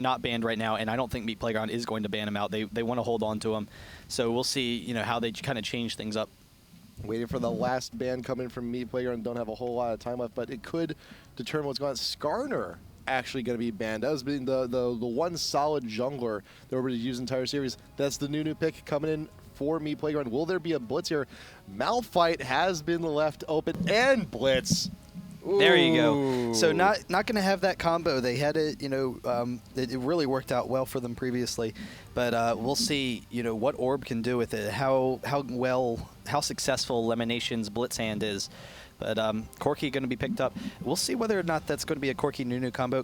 not banned right now, and I don't think Meat Playground is going to ban him out. They want to hold on to him. So we'll see, how they kind of change things up. Waiting for the last ban coming from Meat Playground. Don't have a whole lot of time left, but it could determine what's going on. Skarner actually going to be banned. That has been the one solid jungler that we're going to use the entire series. That's the new pick coming in for Meat Playground. Will there be a blitz here? Malphite has been left open, and blitz. Ooh. There you go. So not going to have that combo. They had it, it really worked out well for them previously. But we'll see, what Orb can do with it, how successful Lemonation's Blitz hand is. But Corki going to be picked up. We'll see whether or not that's going to be a Corki Nunu combo.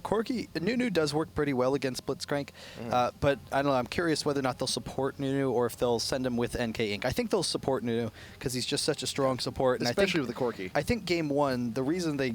Nunu does work pretty well against Blitzcrank, but I don't know. I'm curious whether or not they'll support Nunu or if they'll send him with NK Inc. I think they'll support Nunu because he's just such a strong support. And especially with the Corki. I think game one, the reason they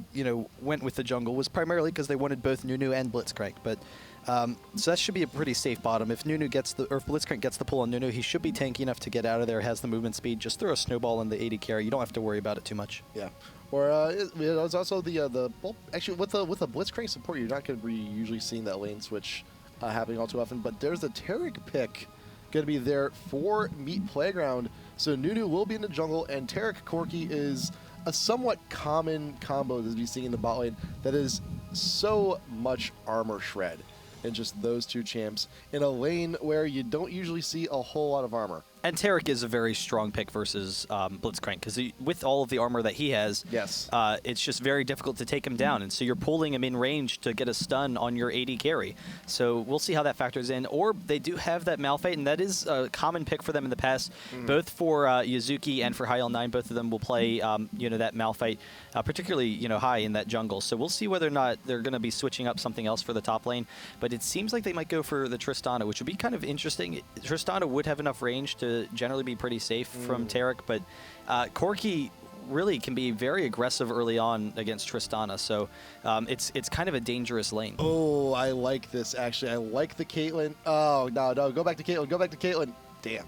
went with the jungle was primarily because they wanted both Nunu and Blitzcrank. But so that should be a pretty safe bottom. If Nunu gets if Blitzcrank gets the pull on Nunu, he should be tanky enough to get out of there. Has the movement speed. Just throw a snowball in the AD carry. You don't have to worry about it too much. Yeah. Or it's also well, actually with the Blitzcrank support, you're not going to be usually seeing that lane switch happening all too often. But there's the Taric pick going to be there for Meat Playground. So Nunu will be in the jungle, and Taric Corki is a somewhat common combo that we see in the bot lane that is so much armor shred in just those two champs in a lane where you don't usually see a whole lot of armor. And Taric is a very strong pick versus Blitzcrank because with all of the armor that he has, yes, it's just very difficult to take him down. And so you're pulling him in range to get a stun on your AD carry. So we'll see how that factors in. Or they do have that Malphite, and that is a common pick for them in the past, both for Yuzuki and for High L9. Both of them will play, that Malphite, particularly, high in that jungle. So we'll see whether or not they're going to be switching up something else for the top lane. But it seems like they might go for the Tristana, which would be kind of interesting. Tristana would have enough range to generally be pretty safe from Taric, but Corki really can be very aggressive early on against Tristana, so it's kind of a dangerous lane. Oh, I like this, actually. I like the Caitlyn. Oh, no, go back to Caitlyn. Go back to Caitlyn. Damn.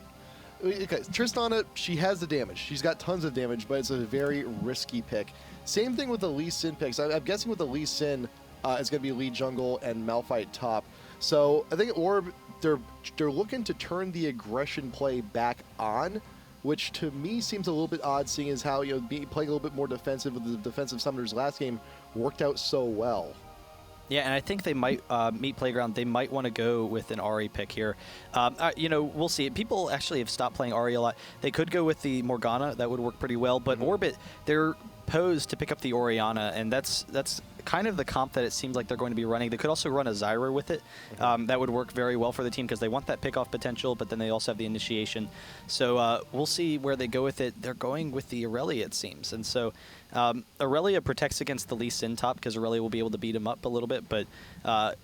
Okay, Tristana, she has the damage. She's got tons of damage, but it's a very risky pick. Same thing with the Lee Sin picks. I'm guessing with the Lee Sin, it's going to be lead jungle and Malphite top. So I think Orb, they're looking to turn the aggression play back on, which to me seems a little bit odd, seeing as how playing a little bit more defensive with the defensive summoners last game worked out so well. Yeah, and I think they might, Meat Playground, they might want to go with an Ahri pick here. We'll see. People actually have stopped playing Ahri a lot. They could go with the Morgana. That would work pretty well. But Orbit, they're posed to pick up the Orianna, and that's kind of the comp that it seems like they're going to be running. They could also run a Zyra with it. That would work very well for the team because they want that pickoff potential, but then they also have the initiation. So we'll see where they go with it. They're going with the Aurelia, it seems. And so Aurelia protects against the Lee Sin top because Aurelia will be able to beat him up a little bit, but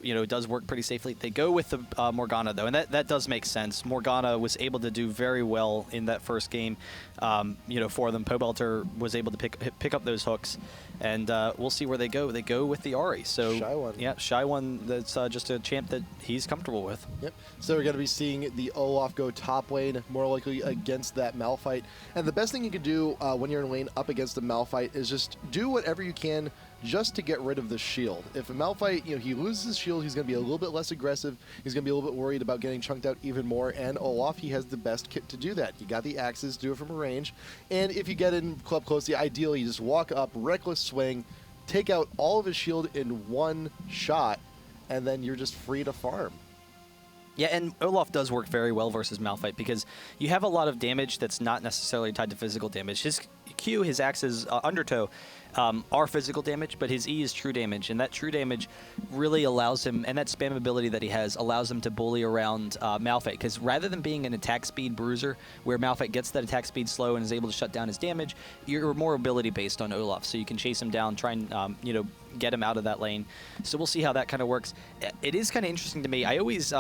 it does work pretty safely. They go with the Morgana, though, and that does make sense. Morgana was able to do very well in that first game for them. Pobelter was able to pick up those hooks, and we'll see where they go. They go with the Ahri. So Shy One. Yeah, Shy One, that's just a champ that he's comfortable with. Yep. So we're going to be seeing the Olaf go top lane, more likely against that Malphite. And the best thing you can do when you're in lane up against a Malphite is just do whatever you can just to get rid of the shield. If a Malphite, he loses his shield, he's going to be a little bit less aggressive. He's going to be a little bit worried about getting chunked out even more. And Olaf, he has the best kit to do that. You got the axes, do it from a range. And if you get in club close, ideally you just walk up, reckless swing, take out all of his shield in one shot, and then you're just free to farm. Yeah, and Olaf does work very well versus Malphite because you have a lot of damage that's not necessarily tied to physical damage. His Q, his axes, Undertow, are physical damage, but his E is true damage, and that true damage really allows him, and that spam ability that he has allows him to bully around Malphite, because rather than being an attack speed bruiser, where Malphite gets that attack speed slow and is able to shut down his damage, you're more ability based on Olaf, so you can chase him down, try and get him out of that lane. So we'll see how that kind of works. It is kind of interesting to me. I always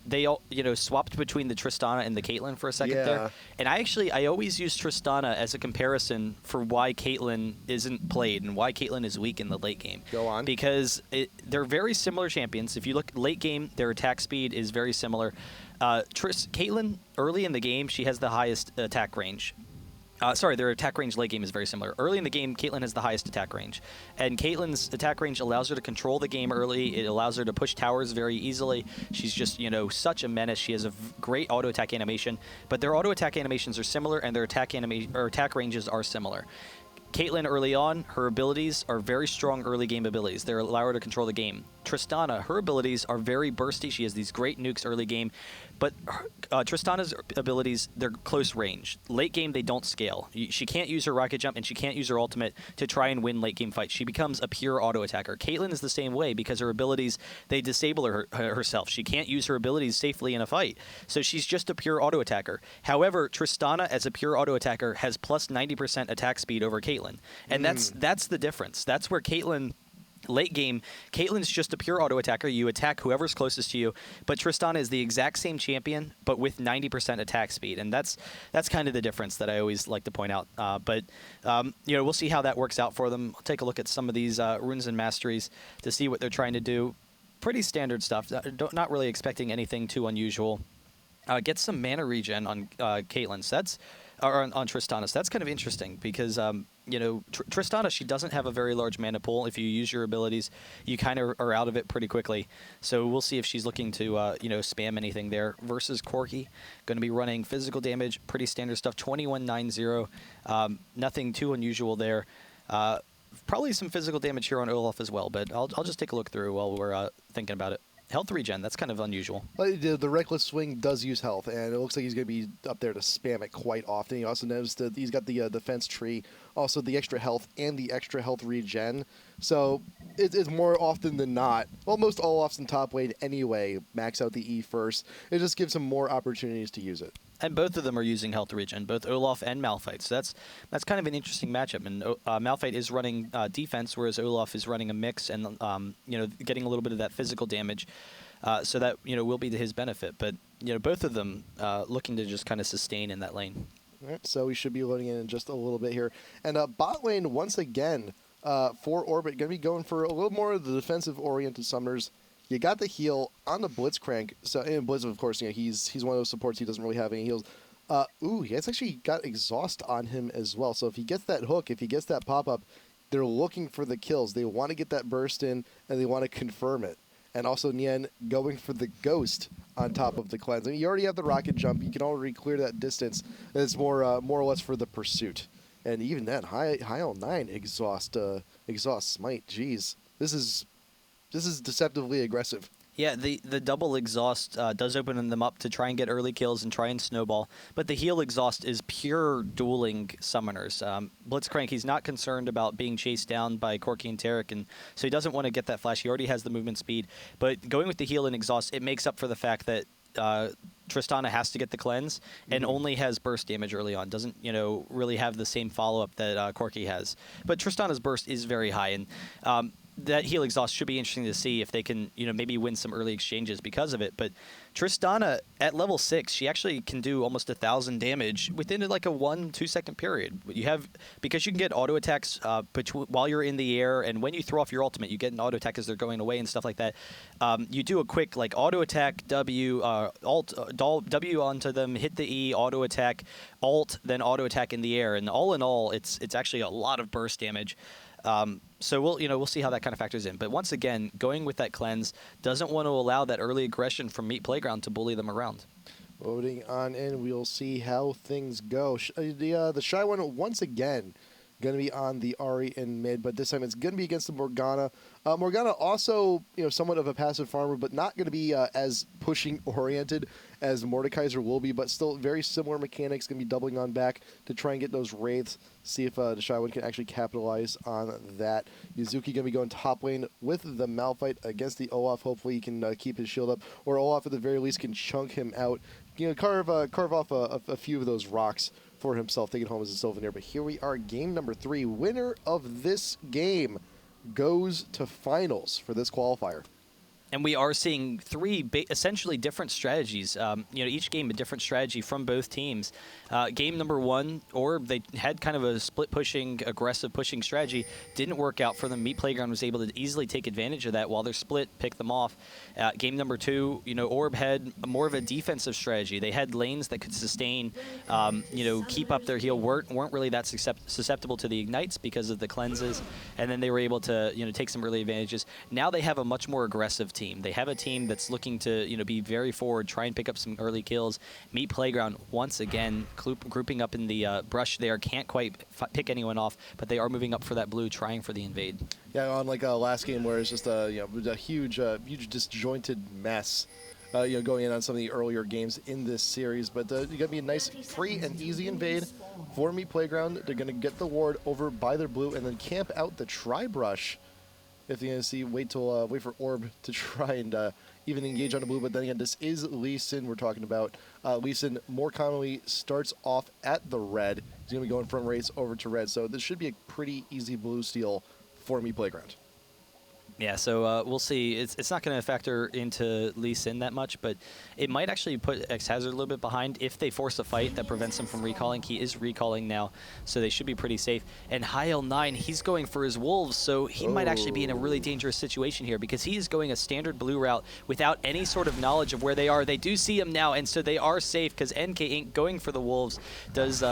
they all swapped between the Tristana and the Caitlyn for a second there, and I always use Tristana as a comparison for why Caitlyn isn't played and why Caitlyn is weak in the late game. Go on. Because they're very similar champions. If you look late game, their attack speed is very similar. Caitlyn, early in the game, she has the highest attack range. Sorry, their attack range late game is very similar. Early in the game, Caitlyn has the highest attack range. And Caitlyn's attack range allows her to control the game early. It allows her to push towers very easily. She's just, such a menace. She has a great auto attack animation. But their auto attack animations are similar, and their attack ranges are similar. Caitlyn early on, her abilities are very strong early game abilities. They allow her to control the game. Tristana, her abilities are very bursty. She has these great nukes early game. But Tristana's abilities, they're close range. Late game, they don't scale. She can't use her rocket jump, and she can't use her ultimate to try and win late game fights. She becomes a pure auto attacker. Caitlyn is the same way because her abilities, they disable herself. She can't use her abilities safely in a fight. So she's just a pure auto attacker. However, Tristana, as a pure auto attacker, has plus 90% attack speed over Caitlyn. And that's the difference. That's where Caitlyn... Late game, Caitlyn's just a pure auto attacker. You attack whoever's closest to you, but Tristana is the exact same champion, but with 90% attack speed, and that's kind of the difference that I always like to point out. We'll see how that works out for them. I'll take a look at some of these runes and masteries to see what they're trying to do. Pretty standard stuff. Not really expecting anything too unusual. Get some mana regen on Caitlyn. So that's on Tristana. So that's kind of interesting because Tristana, she doesn't have a very large mana pool. If you use your abilities, you kind of are out of it pretty quickly. So we'll see if she's looking to spam anything there. Versus Corki, going to be running physical damage, pretty standard stuff. 2190. Nothing too unusual there. Probably some physical damage here on Olaf as well, but I'll just take a look through while we're thinking about it. Health regen, that's kind of unusual. The Reckless Swing does use health, and it looks like he's going to be up there to spam it quite often. You also noticed that he's got the defense tree, also the extra health and the extra health regen. So it's more often than not, well, most Olafs in top lane anyway max out the E first. It just gives him more opportunities to use it. And both of them are using health regen, both Olaf and Malphite. So that's kind of an interesting matchup. And Malphite is running defense, whereas Olaf is running a mix and getting a little bit of that physical damage. So that will be to his benefit. But both of them looking to just kind of sustain in that lane. All right, so we should be loading in just a little bit here. And bot lane once again for Orbit going to be going for a little more of the defensive oriented summoners. You got the heal on the Blitzcrank. So and Blitz, of course, he's one of those supports. He doesn't really have any heals. He has actually got Exhaust on him as well. So if he gets that hook, if he gets that pop up, they're looking for the kills. They want to get that burst in, and they want to confirm it. And also Nien going for the Ghost on top of the cleanse. I mean, you already have the rocket jump. You can already clear that distance. It's more or less for the pursuit. And even then, high L9 exhaust smite. Jeez, this is deceptively aggressive. Yeah, the double exhaust does open them up to try and get early kills and try and snowball. But the heal exhaust is pure dueling summoners. Blitzcrank, he's not concerned about being chased down by Corki and Taric, and so he doesn't want to get that flash. He already has the movement speed. But going with the heal and exhaust, it makes up for the fact that Tristana has to get the cleanse and only has burst damage early on. Doesn't really have the same follow-up that Corki has. But Tristana's burst is very high, and that heal exhaust should be interesting to see if they can, maybe win some early exchanges because of it. But Tristana at level 6, she actually can do almost 1,000 damage within like a 1-2 second period. Because you can get auto attacks while you're in the air, and when you throw off your ultimate, you get an auto attack as they're going away and stuff like that. You do a quick like auto attack W, W onto them, hit the E, auto attack, alt, then auto attack in the air, and all in all, it's actually a lot of burst damage. So we'll see how that kind of factors in. But once again, going with that cleanse doesn't want to allow that early aggression from Meat Playground to bully them around. Loading on in, we'll see how things go. The Shy One once again going to be on the Ahri in mid, but this time it's going to be against the Morgana. Morgana also, somewhat of a passive farmer, but not going to be as pushing oriented as Mordekaiser will be, but still very similar mechanics. Going to be doubling on back to try and get those wraiths. See if the Shy One can actually capitalize on that. Yuzuki going to be going top lane with the Malphite against the Olaf. Hopefully he can keep his shield up, or Olaf at the very least can chunk him out. Carve off a few of those rocks for himself, taking home as a souvenir. But here we are, game number 3. Winner of this game goes to finals for this qualifier. And we are seeing three essentially different strategies. Each game a different strategy from both teams. Game number one, they had kind of a split pushing, aggressive pushing strategy. Didn't work out for them. Meat Playground was able to easily take advantage of that while they're split, pick them off. Game number two, Orb had more of a defensive strategy. They had lanes that could sustain, keep up their heal. weren't really that susceptible to the ignites because of the cleanses, and then they were able to take some early advantages. Now they have a much more aggressive team. They have a team that's looking to be very forward, try and pick up some early kills. Meat Playground once again grouping up in the brush there, can't quite pick anyone off, but they are moving up for that blue, trying for the invade. Yeah, on like last game where it's just a huge disjointed mess. Going in on some of the earlier games in this series, but you got to be a nice, free and easy invade for Meat Playground. They're going to get the ward over by their blue and then camp out the tri-brush. If you're going to wait for Orb to try and even engage on the blue. But then again, this is Lee Sin we're talking about. Lee Sin more commonly starts off at the red. He's going to be going from race over to red, so this should be a pretty easy blue steal for Meat Playground. Yeah, so we'll see. It's not going to factor into Lee Sin that much, but it might actually put X-Hazard a little bit behind if they force a fight that prevents him from recalling. He is recalling now, so they should be pretty safe. And High-L9, he's going for his Wolves, so he might actually be in a really dangerous situation here because he is going a standard blue route without any sort of knowledge of where they are. They do see him now, and so they are safe because NK Inc. going for the Wolves does,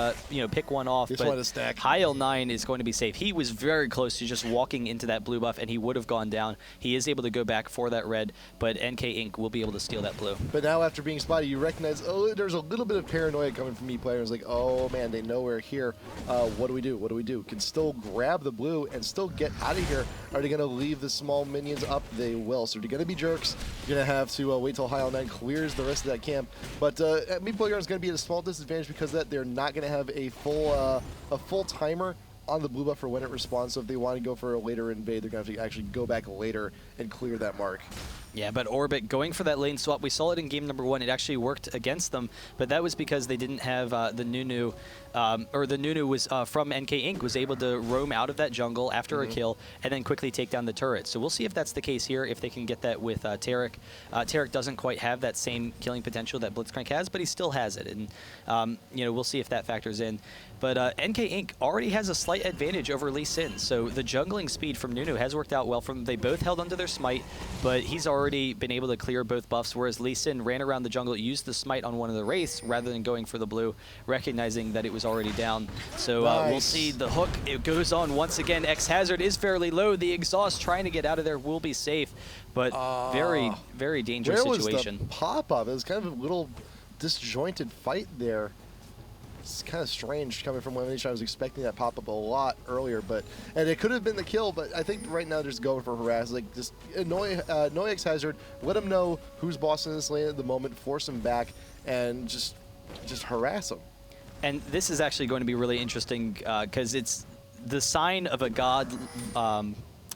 pick one off. Just want to stack. High-L9 is going to be safe. He was very close to just walking into that blue buff, and he would have gone down. He is able to go back for that red, but NK Inc. will be able to steal that blue. But now after being spotted, you recognize, there's a little bit of paranoia coming from Meat Players. Like, oh man, they know we're here. What do we do? What do we do? Can still grab the blue and still get out of here. Are they going to leave the small minions up? They will. So they're going to be jerks. You're going to have to wait till High-L9 clears the rest of that camp. But Meat Players is going to be at a small disadvantage because of that. They're not going to have a full timer on the blue buff for when it responds, so if they want to go for a later invade, they're going to have to actually go back later and clear that mark. Yeah, but Orbit going for that lane swap, we saw it in game number one. It actually worked against them, but that was because they didn't have the Nunu, or the Nunu was from NK Inc. was able to roam out of that jungle after a kill and then quickly take down the turret. So we'll see if that's the case here, if they can get that with Tarek. Tarek doesn't quite have that same killing potential that Blitzcrank has, but he still has it, and we'll see if that factors in. But NK Inc. already has a slight advantage over Lee Sin, so the jungling speed from Nunu has worked out well for them. They both held onto their smite, but he's already been able to clear both buffs, whereas Lee Sin ran around the jungle, used the smite on one of the wraiths rather than going for the blue, recognizing that it was already down. So we'll see the hook. It goes on once again. X-Hazard is fairly low. The exhaust trying to get out of there will be safe, but very, very dangerous situation. Where was the pop-up? It was kind of a little disjointed fight there. It's kind of strange coming from Lemonade. I was expecting that pop-up a lot earlier, and it could have been the kill, but I think right now they're just going for harass. Like, just annoy X-Hazard, let him know who's boss in this lane at the moment, force him back, and just harass him. And this is actually going to be really interesting because it's the sign of a god.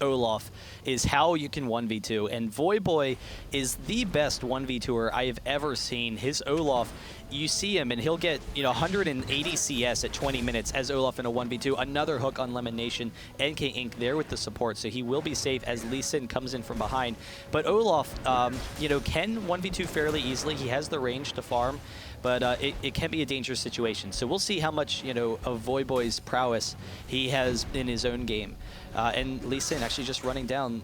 Olaf is how you can 1v2, and Voyboy is the best 1v2er I have ever seen. His Olaf, you see him and he'll get 180 CS at 20 minutes as Olaf in a 1v2. Another hook on Lemon Nation. NK Inc. there with the support, so he will be safe as Lee Sin comes in from behind. But Olaf, can 1v2 fairly easily. He has the range to farm, but it can be a dangerous situation. So we'll see how much of Voyboy's prowess he has in his own game. And Lee Sin actually just running down,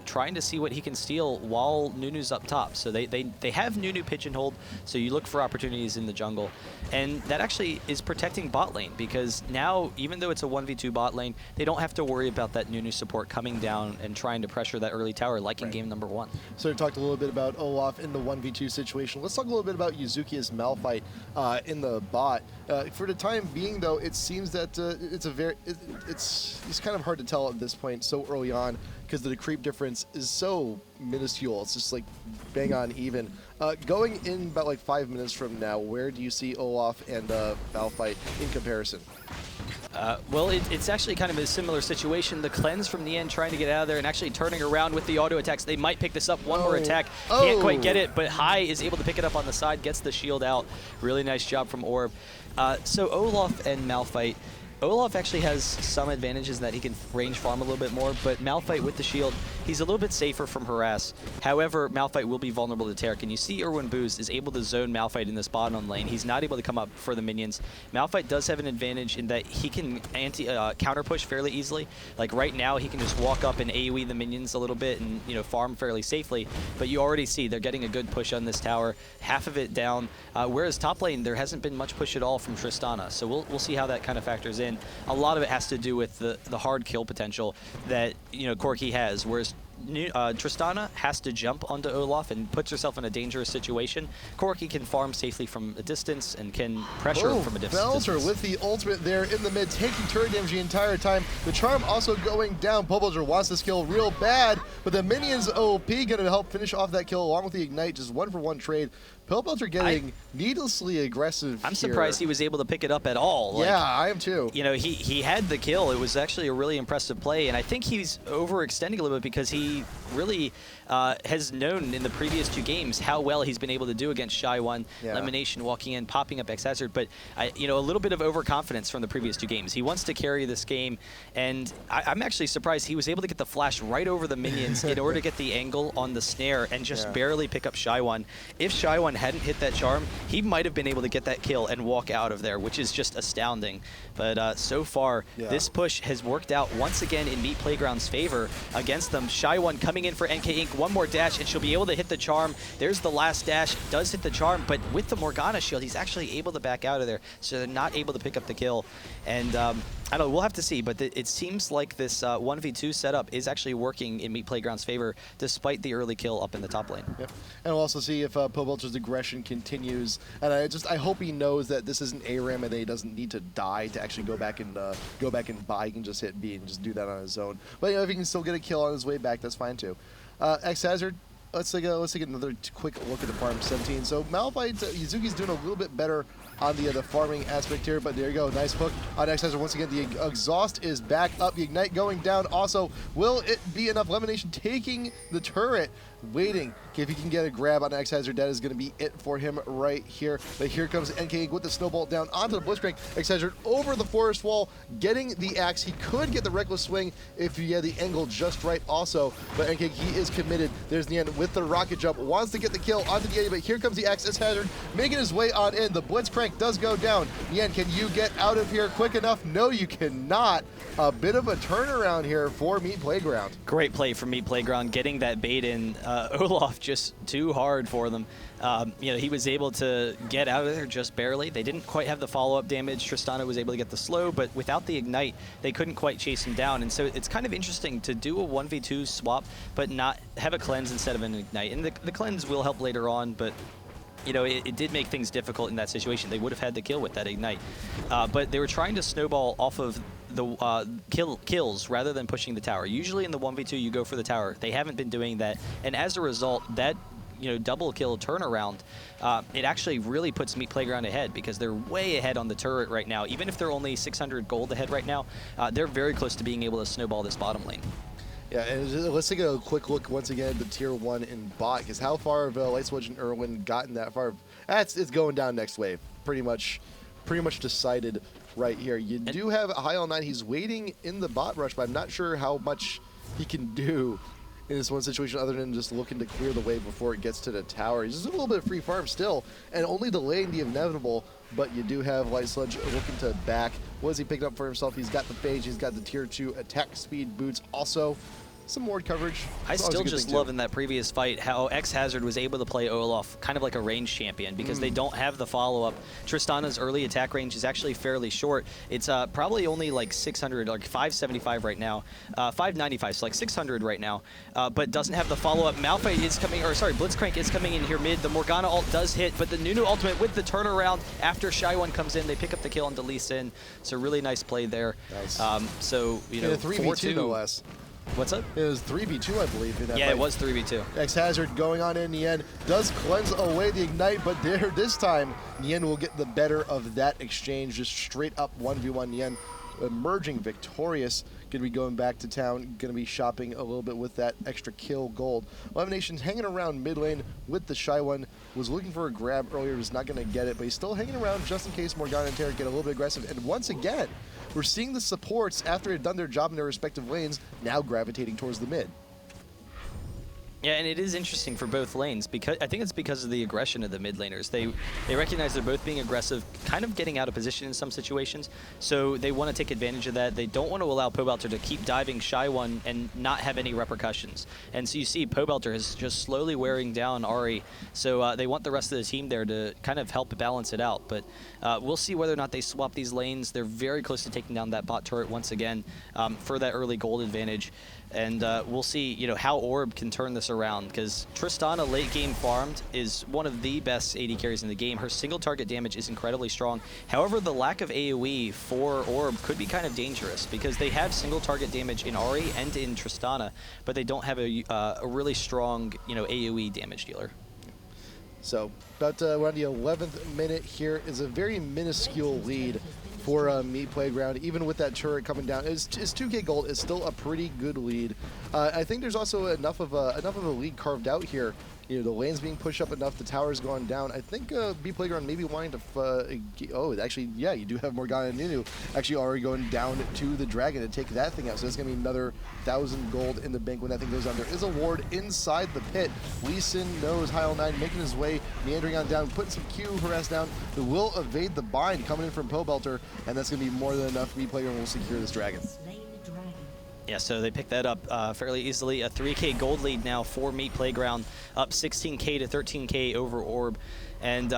trying to see what he can steal while Nunu's up top. So they have Nunu pigeonholed, so you look for opportunities in the jungle. And that actually is protecting bot lane, because now, even though it's a 1v2 bot lane, they don't have to worry about that Nunu support coming down and trying to pressure that early tower like in game number one. So we talked a little bit about Olaf in the 1v2 situation. Let's talk a little bit about Yuzuki as Malphite in the bot. For the time being, though, it seems that it's kind of hard to tell at this point so early on, because the creep difference is so minuscule. It's just like bang on even. Going in about like 5 minutes from now, where do you see Olaf and Malphite in comparison? Well, it's actually kind of a similar situation. The cleanse from Nian trying to get out of there and actually turning around with the auto attacks. They might pick this up. One more attack. Can't quite get it, but High is able to pick it up on the side, gets the shield out. Really nice job from Orb. So Olaf and Malphite, Olaf actually has some advantages in that he can range farm a little bit more, but Malphite with the shield, he's a little bit safer from harass. However, Malphite will be vulnerable to Taric, and you see Irwin Boost is able to zone Malphite in this bottom lane. He's not able to come up for the minions. Malphite does have an advantage in that he can counter push fairly easily. Like right now, he can just walk up and AoE the minions a little bit and farm fairly safely. But you already see they're getting a good push on this tower, half of it down. Whereas top lane, there hasn't been much push at all from Tristana. So we'll see how that kind of factors in. A lot of it has to do with the hard kill potential that Corki has, whereas Tristana has to jump onto Olaf and puts herself in a dangerous situation. Corki can farm safely from a distance and can pressure from a distance. Belter with the ultimate there in the mid, taking turret damage the entire time. The charm also going down. Belter wants this kill real bad, but the minions OP gonna help finish off that kill along with the ignite. Just 1-for-1 trade. Belter getting needlessly aggressive. I'm surprised he was able to pick it up at all. Yeah, I am too. He had the kill. It was actually a really impressive play, and I think he's overextending a little bit because he really has known in the previous 2 games how well he's been able to do against Shy One, elimination, walking in, popping up X Hazard, but a little bit of overconfidence from the previous 2 games. He wants to carry this game, and I'm actually surprised he was able to get the flash right over the minions in order to get the angle on the snare and just barely pick up Shy One. If Shy One hadn't hit that charm, he might have been able to get that kill and walk out of there, which is just astounding. But so far, this push has worked out once again in Meat Playground's favor against them. Shy One coming in for NK Inc. One more dash, and she'll be able to hit the charm. There's the last dash. Does hit the charm, but with the Morgana shield, he's actually able to back out of there, so they're not able to pick up the kill. And I don't know, we'll have to see, but it seems like this 1v2 setup is actually working in Meat Playground's favor, despite the early kill up in the top lane. Yep. And we'll also see if Pobelter's aggression continues. And I hope he knows that this isn't ARAM and that he doesn't need to die to actually go back and buy. He can just hit B and just do that on his own. But if he can still get a kill on his way back, that's fine too. X Hazard. Let's take another quick look at the farm 17. So Malphite, Yuzuki's doing a little bit better on the farming aspect here, but there you go, nice hook on X Hazard. Once again, the exhaust is back up, the ignite going down. Also, will it be enough? Elimination taking the turret, waiting. If he can get a grab on X Hazard, that is going to be it for him right here. But here comes NK with the snowball down onto the Blitzcrank. X Hazard over the forest wall, getting the axe. He could get the reckless swing if he had the angle just right also, but NK, he is committed. There's Nien with the rocket jump, wants to get the kill onto the Yeti, but here comes the X Hazard making his way on in. The Blitzcrank does go down. Nien, can you get out of here quick enough? No, you cannot. A bit of a turnaround here for Meat Playground. Great play from Meat Playground, getting that bait in. Olaf just too hard for them. He was able to get out of there just barely. They didn't quite have the follow-up damage. Tristana was able to get the slow, but without the ignite, they couldn't quite chase him down. And so it's kind of interesting to do a 1v2 swap, but not have a cleanse instead of an ignite. And the cleanse will help later on, but it did make things difficult in that situation. They would have had the kill with that ignite. But they were trying to snowball off of the kills rather than pushing the tower. Usually in the 1v2, you go for the tower. They haven't been doing that. And as a result, that double kill turnaround, it actually really puts Meat Playground ahead because they're way ahead on the turret right now. Even if they're only 600 gold ahead right now, they're very close to being able to snowball this bottom lane. Yeah, and let's take a quick look once again at the tier 1 in bot, because how far have Light Switch and Irwin gotten that far? It's going down next wave. Pretty much decided right here. You do have High L9. He's waiting in the bot rush, but I'm not sure how much he can do in this one situation other than just looking to clear the wave before it gets to the tower. He's just a little bit of free farm still, and only delaying the inevitable, but you do have Light Sludge looking to back. What has he picked up for himself? He's got the phage, he's got the tier 2 attack speed boots also. Some ward coverage. I still just love in that previous fight how X Hazard was able to play Olaf kind of like a range champion because they don't have the follow-up. Tristana's early attack range is actually fairly short. It's probably only like 600, like 575 right now, 595, so like 600 right now, but doesn't have the follow-up. Malphite is coming, or sorry, Blitzcrank is coming in here mid. The Morgana ult does hit, but the Nunu ultimate with the turnaround after Shy One comes in, they pick up the kill onto Lee Sin. So really nice play there. Nice. So, 3v2 no less. What's up? It was 3v2, I believe. In that fight. It was 3v2. X Hazard going on in the end. Does cleanse away the ignite, but this time, Nien will get the better of that exchange. Just straight up 1v1 Nien emerging victorious. going to be going back to town, going to be shopping a little bit with that extra kill gold. Elimination's hanging around mid lane with the Shy One. Was looking for a grab earlier, was not going to get it, but he's still hanging around just in case Morgana and Tara get a little bit aggressive. And once again, we're seeing the supports, after they've done their job in their respective lanes, now gravitating towards the mid. Yeah, and it is interesting for both lanes because I think it's because of the aggression of the mid laners. They recognize they're both being aggressive, kind of getting out of position in some situations, so they want to take advantage of that. They don't want to allow Pobelter to keep diving Shy One and not have any repercussions. And so you see Pobelter is just slowly wearing down Ahri, so they want the rest of the team there to kind of help balance it out. But we'll see whether or not they swap these lanes. They're very close to taking down that bot turret once again for that early gold advantage. And we'll see, you know, how Orb can turn this around, because Tristana late game farmed is one of the best AD carries in the game. Her single target damage is incredibly strong. However, the lack of AoE for Orb could be kind of dangerous because they have single target damage in Ahri and in Tristana, but they don't have a really strong, you know, AoE damage dealer. So about around the 11th minute here is a very minuscule lead for Meat Playground. Even with that turret coming down, it's 2k gold. It's still a pretty good lead. I think there's also enough of a lead carved out here. You know, the lane's being pushed up enough, the tower's gone down. I think B Playground maybe wanting to, oh, actually, yeah, you do have Morgana and Nunu actually already going down to the Dragon to take that thing out. So it's going to be another 1,000 gold in the bank when that thing goes down. There is a ward inside the pit. Lee Sin knows Heil9 making his way, meandering on down, putting some Q harass down. It will evade the bind coming in from Pobelter, and that's going to be more than enough. B Playground will secure this Dragon. Yeah, so they picked that up fairly easily. A 3k gold lead now for Meat Playground, up 16k to 13k over Orb. And,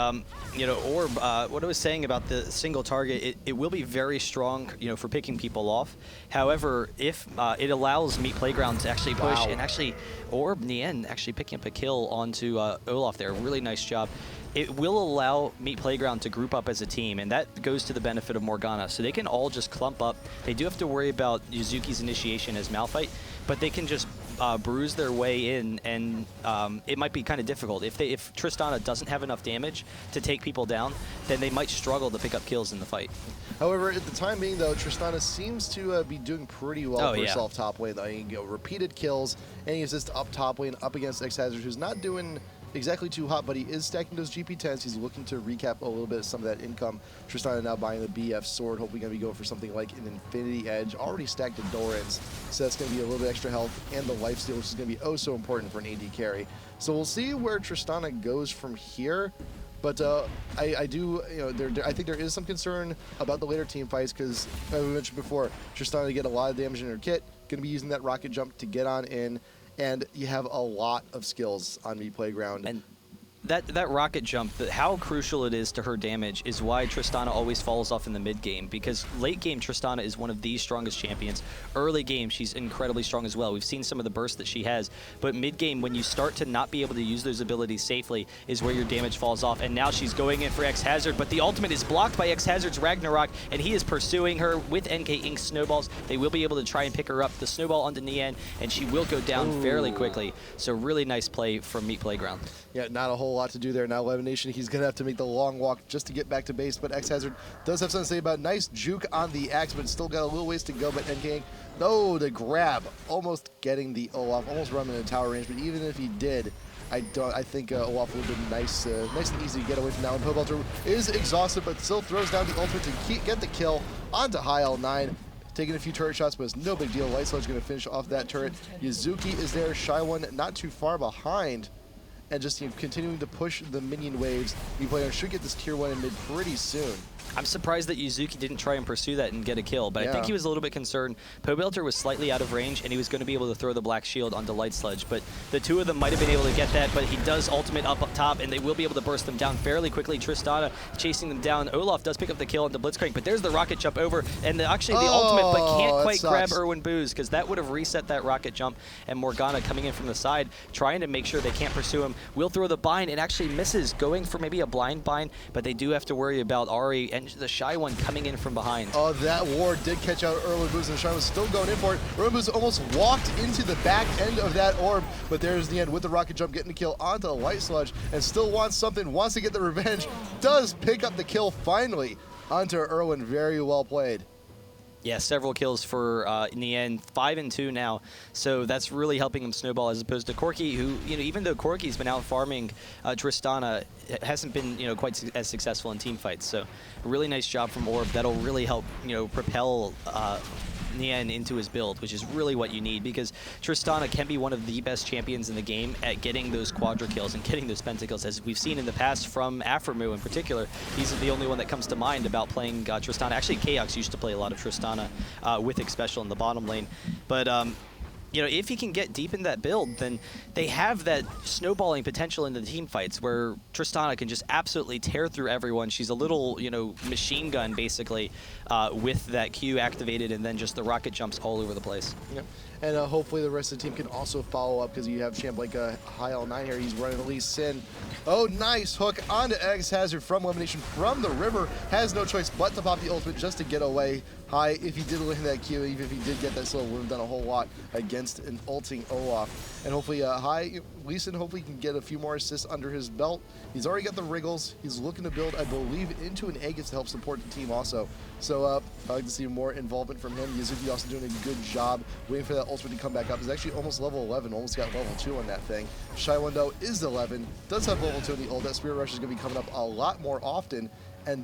you know, Orb, what I was saying about the single target, it will be very strong, you know, for picking people off. However, if it allows Meat Playground to actually push, and actually Orb in the end actually picking up a kill onto Olaf there. Really nice job. It will allow Meat Playground to group up as a team, and that goes to the benefit of Morgana. So they can all just clump up. They do have to worry about Yuzuki's initiation as Malphite, but they can just bruise their way in, and it might be kind of difficult. If Tristana doesn't have enough damage to take people down, then they might struggle to pick up kills in the fight. However, at the time being, though, Tristana seems to be doing pretty well for herself top lane. You know, repeated kills, and he's just up top lane, up against X-Hazard, who's not doing exactly too hot, but he is stacking those GP10s. He's looking to recap a little bit of some of that income. Tristana now buying the BF sword, hopefully going to be going for something like an Infinity Edge. Already stacked the Dorans, so that's going to be a little bit extra health, and the lifesteal, which is going to be oh so important for an AD carry. So we'll see where Tristana goes from here. But I do, you know, I think there is some concern about the later team fights because, as we mentioned before, Tristana to get a lot of damage in her kit, going to be using that rocket jump to get on in. And you have a lot of skills on Meat Playground. And that rocket jump, how crucial it is to her damage is why Tristana always falls off in the mid game, because late game Tristana is one of the strongest champions. Early game she's incredibly strong as well. We've seen some of the bursts that she has, but mid game when you start to not be able to use those abilities safely is where your damage falls off. And now she's going in for X-Hazard, but the ultimate is blocked by X-Hazard's Ragnarok, and he is pursuing her with NK Ink snowballs. They will be able to try and pick her up. The snowball onto Nian, and she will go down fairly quickly. So really nice play from Meat Playground. Yeah, not a whole lot to do there. Now Elimination, he's going to have to make the long walk just to get back to base, but X-Hazard does have something to say about nice juke on the axe, but still got a little ways to go. But NK, no, the grab, almost getting the Olaf, almost running into tower range, but even if he did, I think Olaf would have been nice and easy to get away from now. And Pobelter is exhausted, but still throws down the ultimate to get the kill onto Heil9. Taking a few turret shots, but it's no big deal. Light Sludge going to finish off that turret. Yuzuki is there, Shy One not too far behind. And just, you know, continuing to push the minion waves. Meat Playground should get this tier 1 in mid pretty soon. I'm surprised that Yuzuki didn't try and pursue that and get a kill, but I think he was a little bit concerned. Pobelter was slightly out of range, and he was going to be able to throw the Black Shield onto Light Sludge, but the two of them might have been able to get that, but he does ultimate up top, and they will be able to burst them down fairly quickly. Tristana chasing them down. Olaf does pick up the kill into Blitzcrank, but there's the rocket jump over, and actually the ultimate, but can't quite grab Erwin Booz, because that would have reset that rocket jump, and Morgana coming in from the side, trying to make sure they can't pursue him. Will throw the bind, and actually misses, going for maybe a blind bind, but they do have to worry about Ahri and the Shy One coming in from behind. Oh, that ward did catch out Erwin Booz, and Shy was still going in for it. Erwin Booz almost walked into the back end of that orb, but there's the end with the rocket jump, getting the kill onto Light Sludge, and still wants something, wants to get the revenge, does pick up the kill finally onto Erwin. Very well played. Yeah, several kills for in the end, 5-2 now. So that's really helping him snowball as opposed to Corki, who, even though Corki's been out farming Tristana, hasn't been, quite as successful in team fights. So a really nice job from Orb. That'll really help, propel Nien into his build, which is really what you need, because Tristana can be one of the best champions in the game at getting those quadra kills and getting those pentakills, as we've seen in the past from Aframu in particular. He's the only one that comes to mind about playing Tristana. Actually, Chaox used to play a lot of Tristana with Xpecial in the bottom lane, but if he can get deep in that build, then they have that snowballing potential into the team fights where Tristana can just absolutely tear through everyone. She's a little, machine gun, basically, with that Q activated and then just the rocket jumps all over the place. Yep. And hopefully the rest of the team can also follow up, because you have champ like High L9 here. He's running Elise Sin. Oh, nice hook onto X Hazard from Elimination from the river. Has no choice but to pop the ultimate just to get away. High, if he did land that Q, even if he did get that slow, would have done a whole lot against an ulting Olaf. And hopefully High, Lee Sin hopefully can get a few more assists under his belt. He's already got the Wriggles. He's looking to build, I believe, into an Aegis to help support the team also. So I'd like to see more involvement from him. Yuzuki also doing a good job waiting for that ultimate to come back up. He's actually almost level 11, almost got level 2 on that thing. Shaiwan, though, is 11, does have level 2 in the ult. That Spirit Rush is going to be coming up a lot more often.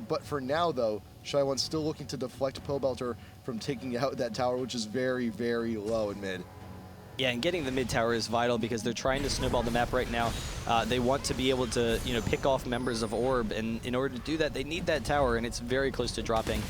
But for now, though, Shaiwan's still looking to deflect Pobelter from taking out that tower, which is very, very low in mid. Yeah, and getting the mid tower is vital because they're trying to snowball the map right now. They want to be able to, pick off members of Orb, and in order to do that, they need that tower, and it's very close to dropping.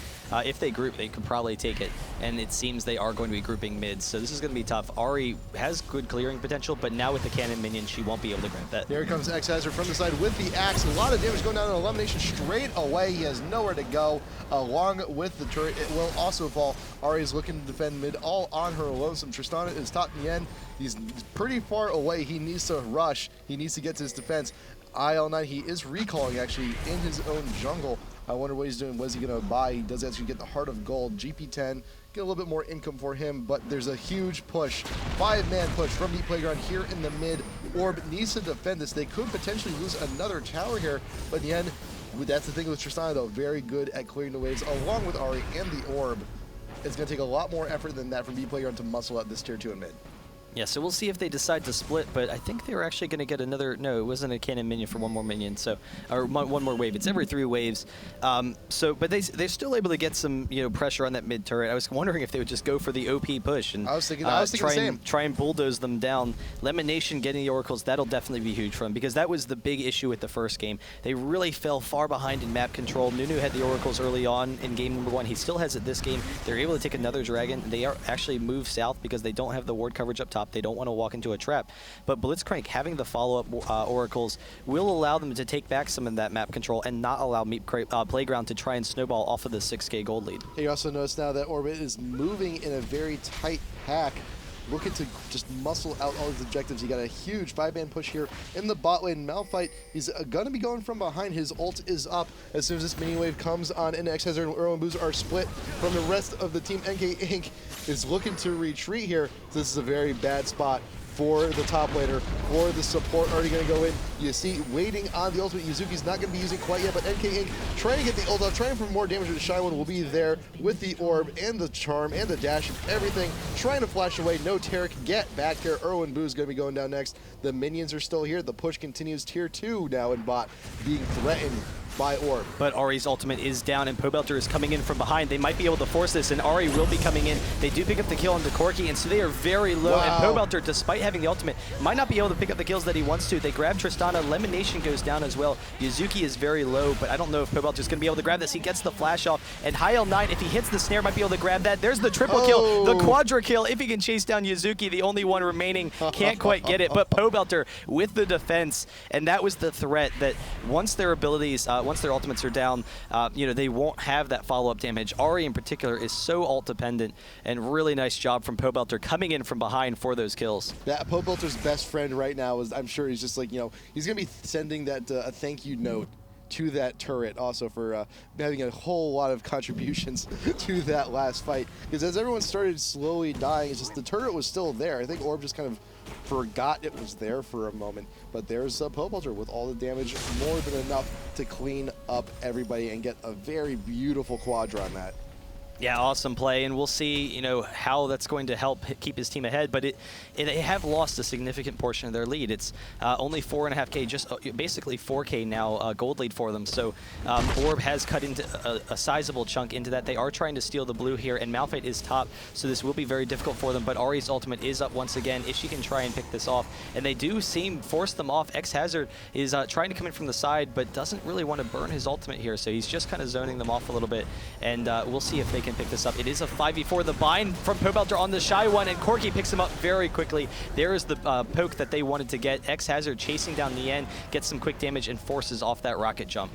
If they group, they could probably take it, and it seems they are going to be grouping mids, so this is going to be tough. Ahri has good clearing potential, but now with the cannon minion, she won't be able to grab that. Here comes X Hazard from the side with the axe. A lot of damage going down in Elimination straight away. He has nowhere to go. Along with the turret, it will also fall. Ahri is looking to defend mid all on her lonesome. Tristana is top in the end. He's pretty far away. He needs to rush. He needs to get to his defense. IL9, he is recalling actually in his own jungle. I wonder what he's doing. What is he going to buy? He does actually get the Heart of Gold. GP10, get a little bit more income for him, but there's a huge push, 5-man push from Meat Playground here in the mid. Orb needs to defend this. They could potentially lose another tower here, but in the end, that's the thing with Tristana, though. Very good at clearing the waves along with Ahri and the Orb. It's going to take a lot more effort than that from Meat Playground to muscle out this tier 2 in mid. Yeah, so we'll see if they decide to split, but I think they were actually going to get another... No, it wasn't a cannon minion for one more minion, or one more wave. It's every 3 waves. But they're still able to get some pressure on that mid turret. I was wondering if they would just go for the OP push and I was thinking the same. Try and bulldoze them down. Lemonation getting the oracles, that'll definitely be huge for them, because that was the big issue with the first game. They really fell far behind in map control. Nunu had the oracles early on in game number 1. He still has it this game. They're able to take another dragon. They are actually moved south because they don't have the ward coverage up top. They don't want to walk into a trap. But Blitzcrank having the follow-up oracles will allow them to take back some of that map control and not allow Meat Playground to try and snowball off of the 6K gold lead. You also notice now that Orbit is moving in a very tight pack, looking to just muscle out all his objectives. He got a huge 5-man push here in the bot lane. Malphite, he's going to be going from behind. His ult is up as soon as this mini wave comes on, and X Hazard and Earl and Booz are split from the rest of the team. NK Inc. is looking to retreat here. So this is a very bad spot for the top laner, for the support already going to go in. You see, waiting on the ultimate. Yuzuki's not going to be using quite yet, but NK Inc. trying to get the ult out, trying for more damage. The Shy One will be there with the orb and the charm and the dash and everything, trying to flash away. No Tarek, get back here. Erwin Boo's going to be going down next. The minions are still here. The push continues. Tier 2 now in bot, being threatened by Orb. But Ahri's ultimate is down, and Pobelter is coming in from behind. They might be able to force this, and Ahri will be coming in. They do pick up the kill on the Corki, and so they are very low. Wow. And Pobelter, despite having the ultimate, might not be able to pick up the kills that he wants to. They grab Tristana. Lemonation goes down as well. Yuzuki is very low, but I don't know if Pobelter is going to be able to grab this. He gets the flash off, and High L9, if he hits the snare, might be able to grab that. There's the triple kill, the quadra kill. If he can chase down Yuzuki, the only one remaining, can't quite get it. But Pobelter with the defense, and that was the threat that once their abilities, once their ultimates are down, they won't have that follow-up damage. Ahri in particular is so ult dependent, and really nice job from Pobelter coming in from behind for those kills. That Pobelter's best friend right now is, I'm sure he's just like, he's going to be sending that a thank you note to that turret also for having a whole lot of contributions to that last fight. Because as everyone started slowly dying, it's just the turret was still there. I think Orb just kind of forgot it was there for a moment. But there's Pobelter with all the damage, more than enough to clean up everybody and get a very beautiful quadra on that. Yeah, awesome play, and we'll see, you know, how that's going to help keep his team ahead. But they have lost a significant portion of their lead. It's only 4.5K, just basically 4K now gold lead for them. So Orb has cut into a sizable chunk into that. They are trying to steal the blue here, and Malphite is top, so this will be very difficult for them. But Ahri's ultimate is up once again if she can try and pick this off, and they do force them off. Xhazard is trying to come in from the side, but doesn't really want to burn his ultimate here, so he's just kind of zoning them off a little bit, and we'll see if they can pick this up. It is a 5v4. The bind from Pobelter on the Shy One, and Corki picks him up very quickly. There is the poke that they wanted to get. Xhazard chasing down the end, gets some quick damage, and forces off that rocket jump.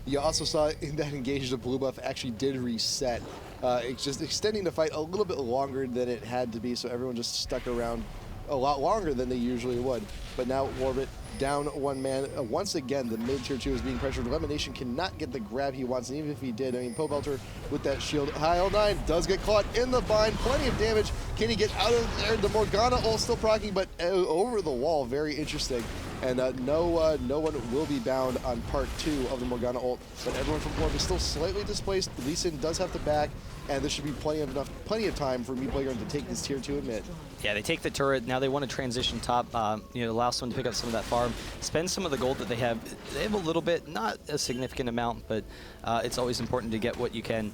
You also saw in that engage, the blue buff actually did reset. It's just extending the fight a little bit longer than it had to be, so everyone just stuck around a lot longer than they usually would. But now Orbit down one man. Once again, the mid tier 2 is being pressured. Lemonation cannot get the grab he wants, and even if he did, I mean, Pobelter with that shield. High L9 does get caught in the bind. Plenty of damage. Can he get out of there? The Morgana ult still proccing, but over the wall. Very interesting. And no one will be bound on part 2 of the Morgana ult, but everyone from Orb is still slightly displaced. Lee Sin does have to back, and there should be plenty of time for Playground to take this tier 2 in mid. Yeah, they take the turret. Now they want to transition top, you know, allow someone to pick up some of that farm, spend some of the gold that they have. They have a little bit, not a significant amount, but it's always important to get what you can.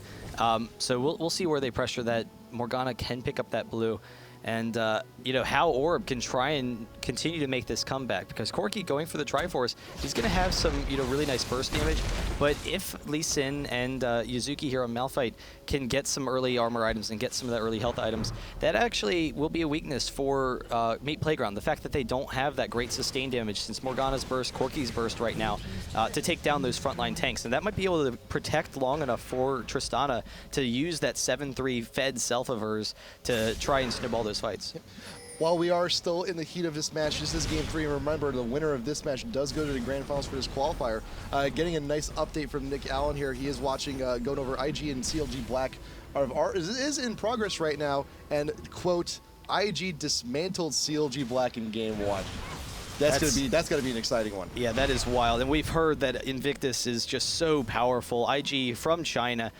So we'll see where they pressure that. Morgana can pick up that blue. And, you know, how Orb can try and continue to make this comeback, because Corki going for the Triforce, he's going to have some, you know, really nice burst damage. But if Lee Sin and Yuzuki here on Malphite can get some early armor items and get some of that early health items, that actually will be a weakness for Meat Playground. The fact that they don't have that great sustain damage, since Morgana's burst, Corki's burst right now, to take down those frontline tanks. And that might be able to protect long enough for Tristana to use that 7-3 fed self of hers to try and snowball those fights. While we are still in the heat of this match, this is game 3, and remember, the winner of this match does go to the grand finals for this qualifier. Getting a nice update from Nick Allen here. He is watching, going over IG and CLG Black is in progress right now, and quote, IG dismantled CLG Black in game 1. That's gonna be an exciting one. Yeah, that is wild, and we've heard that Invictus is just so powerful. IG from China,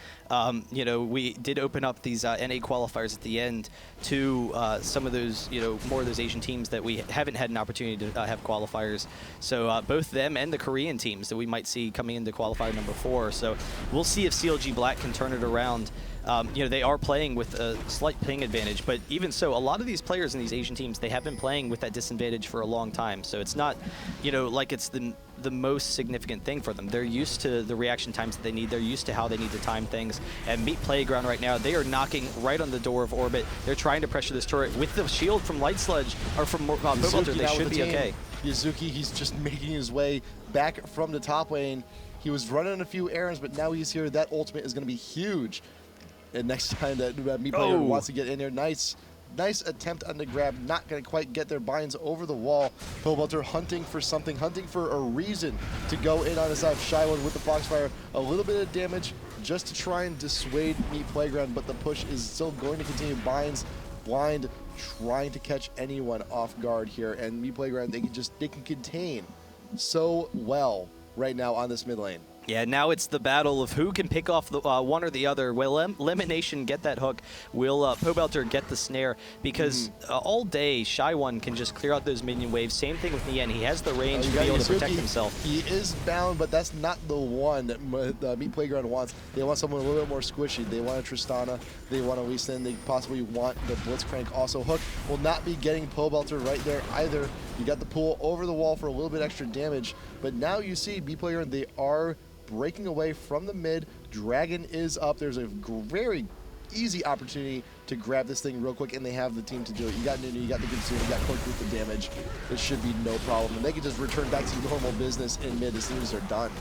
you know, we did open up these NA qualifiers at the end to some of those, you know, more of those Asian teams that we haven't had an opportunity to have qualifiers. So both them and the Korean teams that we might see coming into qualifier number 4. So we'll see if CLG Black can turn it around. You know, they are playing with a slight ping advantage, but even so, a lot of these players in these Asian teams, they have been playing with that disadvantage for a long time. So it's not, you know, like it's the most significant thing for them. They're used to the reaction times that they need. They're used to how they need to time things. And Meat Playground right now, they are knocking right on the door of Orbit. They're trying to pressure this turret with the shield from Light Sludge, or from Pobelter. They should be okay. Yuzuki, he's just making his way back from the top lane. He was running a few errands, but now he's here. That ultimate is going to be huge. And next time that Meat Player wants to get in there, nice attempt on the grab. Not going to quite get their binds over the wall. Pobelter hunting for something, hunting for a reason to go in on his side. Shy One with the Foxfire, a little bit of damage just to try and dissuade Meat Playground, but the push is still going to continue. Binds, blind, trying to catch anyone off guard here. And Meat Playground, they can contain so well right now on this mid lane. Yeah, now it's the battle of who can pick off the one or the other. Will Elimination get that hook? Will Pobelter get the snare? Because all day, Shy One can just clear out those minion waves. Same thing with Nien. He has the range to be able to protect himself. He is bound, but that's not the one that Meat Playground wants. They want someone a little bit more squishy. They want a Tristana. They want a Lee Sin. They possibly want the Blitzcrank also. Hook will not be getting Pobelter right there either. You got the pull over the wall for a little bit extra damage, but now you see Meat Playground, they are breaking away from the mid. Dragon is up. There's a very easy opportunity to grab this thing real quick, and they have the team to do it. You got Nunu, you got the Consume, you got Cloak with the damage. It should be no problem. And they can just return back to normal business in mid as soon as they're done.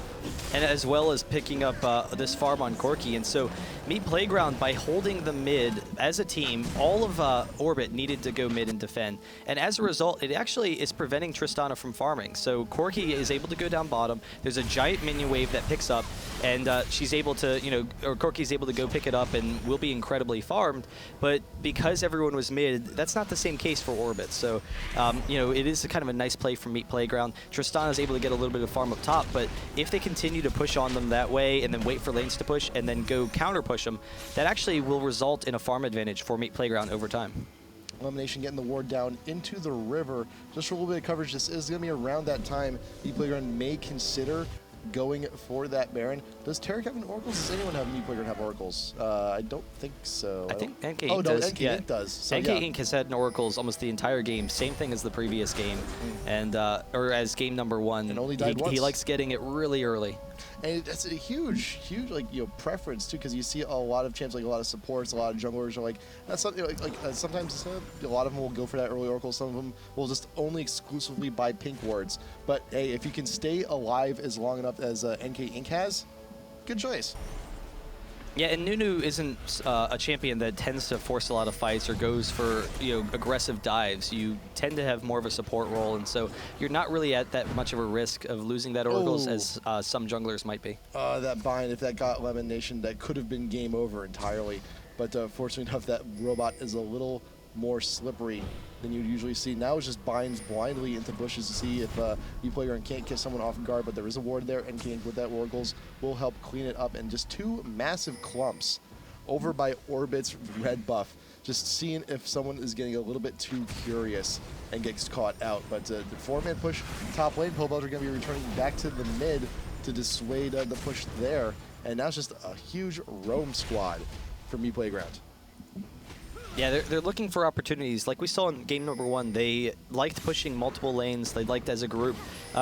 And as well as picking up this farm on Corki. And so Meat Playground, by holding the mid as a team, all of Orbit needed to go mid and defend. And as a result, it actually is preventing Tristana from farming. So Corki is able to go down bottom. There's a giant minion wave that picks up, and she's able to, you know, or Corki's able to go pick it up and will be incredibly farmed. but because everyone was mid, that's not the same case for Orbit. So, you know, it is kind of a nice play from Meat Playground. Tristana is able to get a little bit of farm up top, but if they continue to push on them that way and then wait for lanes to push and then go counter push them, that actually will result in a farm advantage for Meat Playground over time. Elimination getting the ward down into the river. Just for a little bit of coverage, this is going to be around that time Meat Playground may consider going for that Baron. Does Tarek have an Oracles? Does anyone have Meat Playground have Oracles? I don't think so. I think NK Inc. does. NK Inc. does. So, NK Inc. has had an Oracles almost the entire game. Same thing as the previous game, and or as game number 1. And only died once. He likes getting it really early. And that's a huge, like, you know, preference too, because you see a lot of champs, like a lot of supports, a lot of junglers are like, that's something like sometimes a lot of them will go for that early Oracle. Some of them will just only exclusively buy pink wards. But hey, if you can stay alive as long enough as NK Inc. has, good choice. Yeah, and Nunu isn't a champion that tends to force a lot of fights or goes for, you know, aggressive dives. You tend to have more of a support role, and so you're not really at that much of a risk of losing that Oracles as some junglers might be. That bind, if that got elimination, that could have been game over entirely. But fortunately enough, that robot is a little more slippery than you'd usually see. Now it just binds blindly into bushes to see if Meat Playground can't get someone off guard, but there is a ward there, and King with that Oracles will help clean it up. And just 2 massive clumps over by Orbit's red buff, just seeing if someone is getting a little bit too curious and gets caught out. But the 4-man push top lane, Pobelter are going to be returning back to the mid to dissuade the push there. And now it's just a huge roam squad for Meat Playground. Yeah, they're looking for opportunities. Like we saw in game number 1, they liked pushing multiple lanes. They liked, as a group,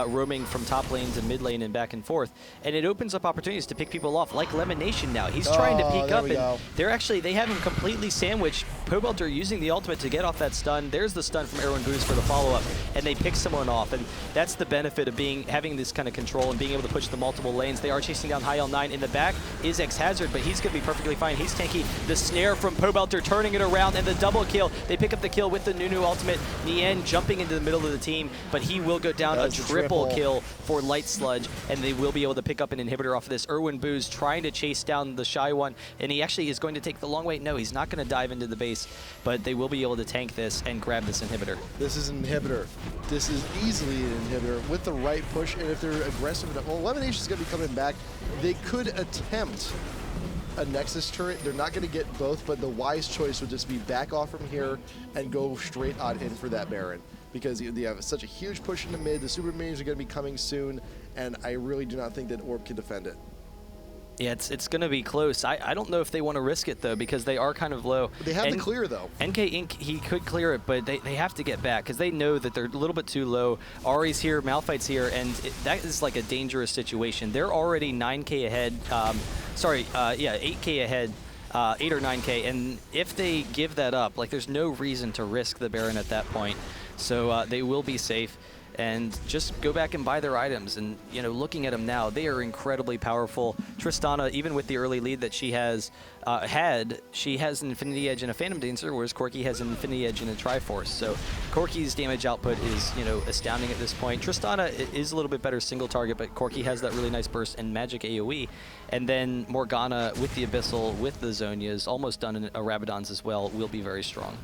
roaming from top lane to mid lane and back and forth. And it opens up opportunities to pick people off, like Lemonation now. He's trying to peek up, and they have him completely sandwiched. Pobelter using the ultimate to get off that stun. There's the stun from Erwin Booz for the follow-up, and they pick someone off. And that's the benefit of having this kind of control and being able to push the multiple lanes. They are chasing down High L9 in the back. Is X-Hazard, but he's going to be perfectly fine. He's tanky. The snare from Pobelter turning it around, and the double kill. They pick up the kill with the Nunu ultimate. Nien jumping into the middle of the team, but he will go down a triple kill for Light Sludge, and they will be able to pick up an inhibitor off of this. Erwin Booz trying to chase down the Shy One, and he actually is going to take the long way. No, he's not going to dive into the base, but they will be able to tank this and grab this inhibitor. This is an inhibitor. This is easily an inhibitor with the right push, and if they're aggressive enough, well, Elimination is going to be coming back. They could attempt a Nexus turret. They're not going to get both, but the wise choice would just be back off from here and go straight on in for that Baron, because they have such a huge push in the mid. The super minions are going to be coming soon, and I really do not think that Orb can defend it. Yeah, it's going to be close. I don't know if they want to risk it, though, because they are kind of low. They have to clear, though. NK Inc., he could clear it, but they have to get back, because they know that they're a little bit too low. Ari's here, Malphite's here, and that is like a dangerous situation. They're already 9K ahead. 8K ahead. 8 or 9K, and if they give that up, like, there's no reason to risk the Baron at that point. So they will be safe. And just go back and buy their items. And, you know, looking at them now, they are incredibly powerful. Tristana, even with the early lead that she has she has an Infinity Edge and a Phantom Dancer, whereas Corki has an Infinity Edge and a Triforce. So Corki's damage output is, you know, astounding at this point. Tristana is a little bit better single target, but Corki has that really nice burst and magic AoE. And then Morgana with the Abyssal, with the Zhonya's, almost done in a Rabadon's as well, will be very strong.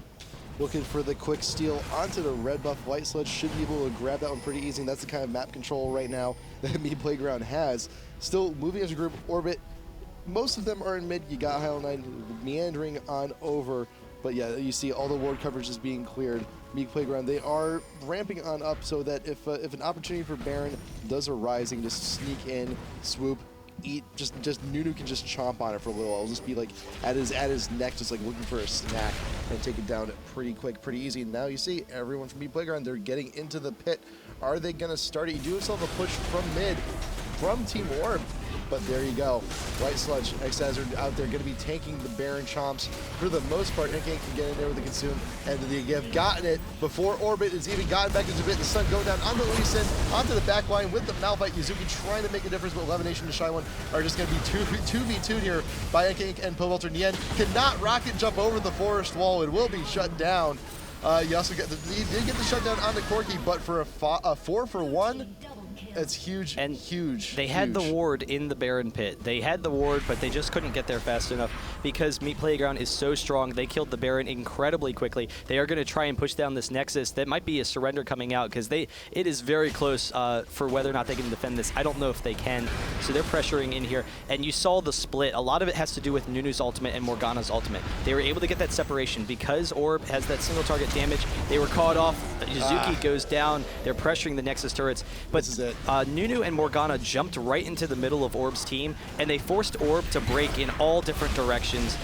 Looking for the quick steal onto the red buff. Light Sludge should be able to grab that one pretty easy, and that's the kind of map control right now that Meat Playground has. Still moving as a group. Orbit, most of them are in mid. You got High L9 meandering on over, but yeah, you see all the ward coverage is being cleared. Meat Playground, they are ramping on up so that if an opportunity for Baron does arise, they can just sneak in, swoop, eat, just Nunu can just chomp on it for a little. It'll just be like at his neck, just like looking for a snack, and take it down pretty quick, pretty easy. And now you see everyone from Meat Playground, they're getting into the pit. Are they gonna start it? You do yourself a push from mid from Team Orb, but there you go. Light Sludge, X-Hazard out there gonna be tanking the Baron chomps for the most part. NK can get in there with the Consume, and they have gotten it before Orbit has even gotten back into the pit. The Sun going down onto Lee Sin, onto the back line with the Malphite. Yuzuki trying to make a difference, but Elimination and Shy One are just gonna be 2v2'd here by NK and Pobelter. Nien cannot rocket jump over the forest wall. It will be shut down. You also get you did get the shutdown on the Corki, but for a 4-for-1, It's huge, And huge. They had the ward in the Baron pit. They had the ward, but they just couldn't get there fast enough because Meat Playground is so strong. They killed the Baron incredibly quickly. They are going to try and push down this Nexus. That might be a surrender coming out because it is very close for whether or not they can defend this. I don't know if they can. So they're pressuring in here. And you saw the split. A lot of it has to do with Nunu's ultimate and Morgana's ultimate. They were able to get that separation because Orb has that single target damage. They were caught off. Yuzuki goes down. They're pressuring the Nexus turrets. But this is it. Nunu and Morgana jumped right into the middle of Orb's team, and they forced Orb to break in all different directions.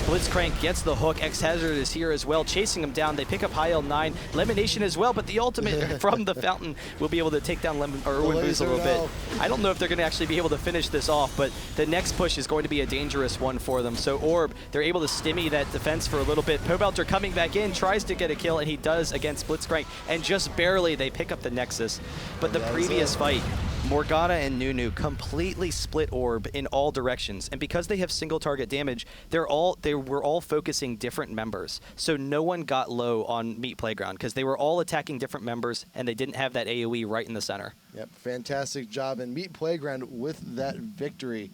Blitzcrank gets the hook. X-Hazard is here as well, chasing him down. They pick up High L9. Lemonation as well, but the ultimate from the Fountain will be able to take down Erwin Booz a little bit. I don't know if they're going to actually be able to finish this off, but the next push is going to be a dangerous one for them. So Orb, they're able to stimmy that defense for a little bit. Pobelter coming back in, tries to get a kill, and he does against Blitzcrank, and just barely they pick up the Nexus. But the previous fight, Morgana and Nunu completely split Orb in all directions, and because they have single target damage, they were all focusing different members, so no one got low on Meat Playground because they were all attacking different members and they didn't have that AoE right in the center. Yep, fantastic job. And Meat Playground with that victory.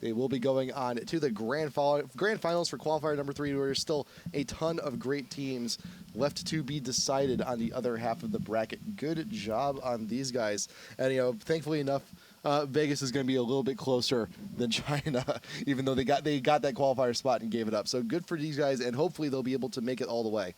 They will be going on to the grand finals for qualifier number 3, where there's still a ton of great teams left to be decided on the other half of the bracket. Good job on these guys. And thankfully enough, Vegas is going to be a little bit closer than China, even though they got that qualifier spot and gave it up. So good for these guys, and hopefully they'll be able to make it all the way.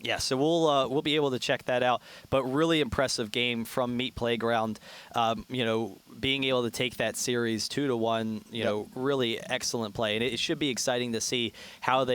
Yeah, so we'll be able to check that out. But really impressive game from Meat Playground. Being able to take that series 2-1, really excellent play, and it should be exciting to see how they